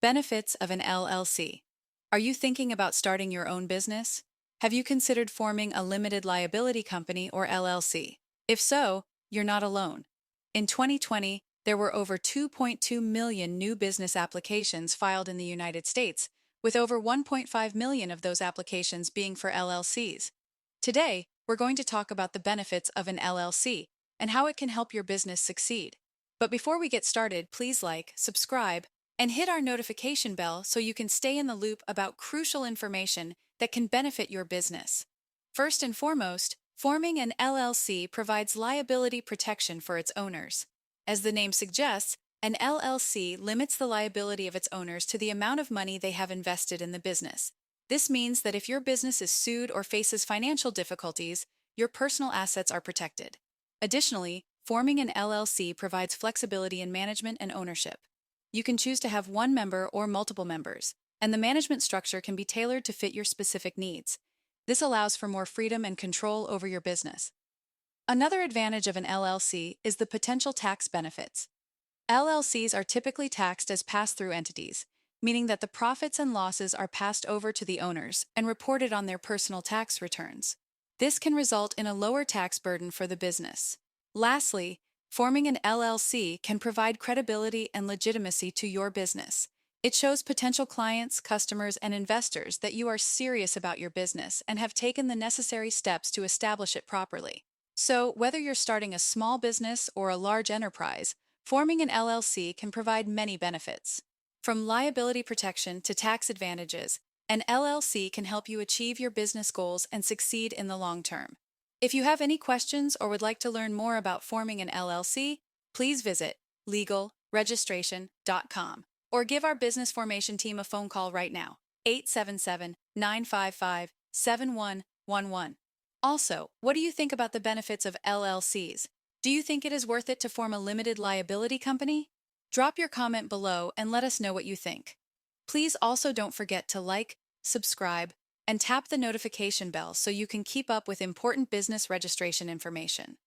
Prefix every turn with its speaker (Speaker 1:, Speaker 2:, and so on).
Speaker 1: Benefits of an LLC. Are you thinking about starting your own business? Have you considered forming a limited liability company or LLC? If so, you're not alone. In 2020, there were over 2.2 million new business applications filed in the United States, with over 1.5 million of those applications being for LLCs. Today, we're going to talk about the benefits of an LLC and how it can help your business succeed. But before we get started, please like, subscribe, and hit our notification bell so you can stay in the loop about crucial information that can benefit your business. First and foremost, forming an LLC provides liability protection for its owners. As the name suggests, an LLC limits the liability of its owners to the amount of money they have invested in the business. This means that if your business is sued or faces financial difficulties, your personal assets are protected. Additionally, forming an LLC provides flexibility in management and ownership. You can choose to have one member or multiple members, and the management structure can be tailored to fit your specific needs. This allows for more freedom and control over your business. Another advantage of an LLC is the potential tax benefits. LLCs are typically taxed as pass-through entities, meaning that the profits and losses are passed over to the owners and reported on their personal tax returns. This can result in a lower tax burden for the business. Lastly, forming an LLC can provide credibility and legitimacy to your business. It shows potential clients, customers, and investors that you are serious about your business and have taken the necessary steps to establish it properly. So, whether you're starting a small business or a large enterprise, forming an LLC can provide many benefits. From liability protection to tax advantages, an LLC can help you achieve your business goals and succeed in the long term. If you have any questions or would like to learn more about forming an LLC, please visit legalregistration.com or give our business formation team a phone call right now, 877-955-7111. Also, what do you think about the benefits of LLCs? Do you think it is worth it to form a limited liability company? Drop your comment below and let us know what you think. Please also don't forget to like, subscribe, and tap the notification bell so you can keep up with important business registration information.